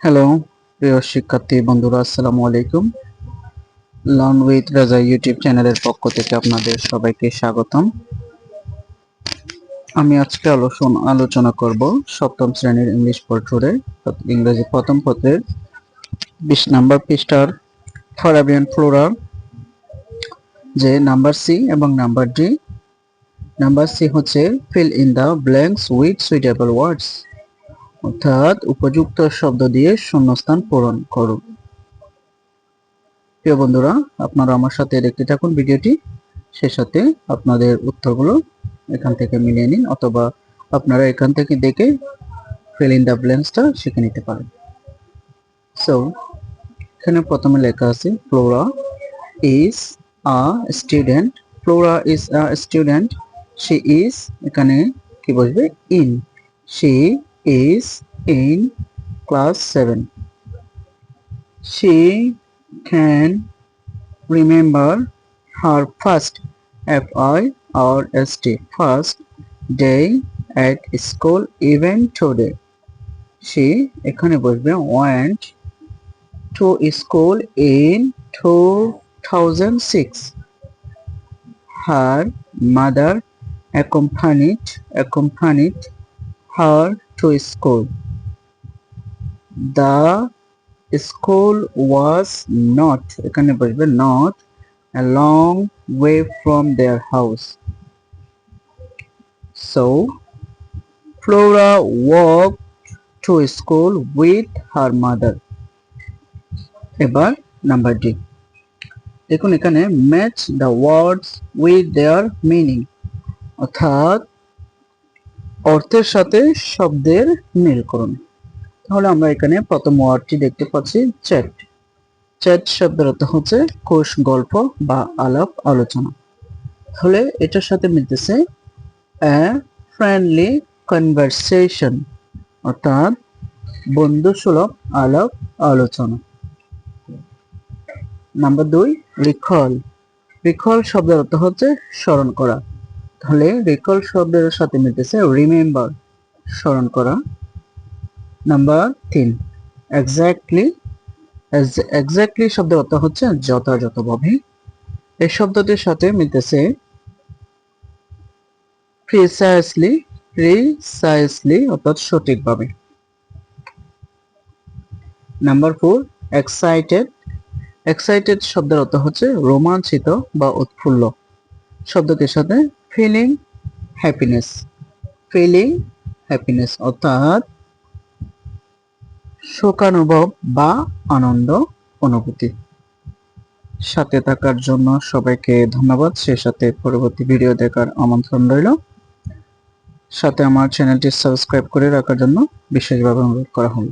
Hello প্রিয় শিক্ষার্থী বন্ধুরা, আসসালামু আলাইকুম। লার্ন উইথ রাজা ইউটিউব চ্যানেলের পক্ষ থেকে আপনাদের সবাইকে স্বাগতম। আমি আজকে আলোচনা করব সপ্তম শ্রেণীর ইংলিশ পত্রে ইংরেজি প্রথম পত্রের 20 নম্বর পৃষ্ঠার ফরাবিয়ান ফ্লোরা যে নাম্বার সি এবং নাম্বার ডি। নাম্বার সি হচ্ছে fill in the blanks with suitable words, অর্থাৎ উপযুক্ত শব্দ দিয়ে শূন্যস্থান পূরণ করুন। প্রিয় বন্ধুরা, আপনারা আমার সাথে দেখতে থাকুন ভিডিওটি, সে সাথে আপনাদের উত্তরগুলো এখান থেকে মিলিয়ে নিন, অথবা আপনারা এখান থেকে দেখে ফিল ইন দ্য ব্ল্যাঙ্কসটা শিখে নিতে পারেন। সো এখানে প্রথমে লেখা আছে Flora is a student. Flora is a student. She is, এখানে কি বসবে? In. She is in class 7. She can remember her first first day at school even today. She এখানে বসবে went to school in 2006. Her mother accompanied her to school. The school was not, এখানে বসবে not, a long way from their house. So Flora walked to school with her mother. এবার number D দেখুন, এখানে match the words with their meaning, অর্থাৎ অর্থের সাথে শব্দের মিল করুন। তাহলে আমরা এখানে প্রথম ওয়ার্ডটি দেখতে পাচ্ছি চ্যাট। চ্যাট শব্দের অর্থ হচ্ছে কোষ গল্প বা আলাপ আলোচনা। তাহলে এটার সাথে মিলতেছে a friendly conversation, অর্থাৎ বন্ধুসুলভ আলাপ আলোচনা। Number 2 recall. রিকল শব্দের অর্থ হচ্ছে স্মরণ করা। তাহলে রিকল শব্দের সাথে মিলতেছে রিমেম্বার, স্মরণ করা। Number 3 exactly. এক্স্যাক্টলি শব্দের অর্থ হচ্ছে যথাযথভাবে। এই শব্দটির সাথে মিলতেছে প্রিসাইসলি অর্থাৎ সঠিকভাবে। Number 4 excited. এক্সাইটেড শব্দের অর্থ হচ্ছে রোমাঞ্চিত বা উৎফুল্ল। শব্দটির সাথে ফিলিং হ্যাপিনেস অর্থাৎ সুখানুভব বা আনন্দ অনুভূতি। সাথে থাকার জন্য সবাইকে ধন্যবাদ। সে সাথে পরবর্তী ভিডিও দেখার আমন্ত্রণ রইল। সাথে আমার চ্যানেলটি সাবস্ক্রাইব করে রাখার জন্য বিশেষভাবে অনুরোধ করা হলো।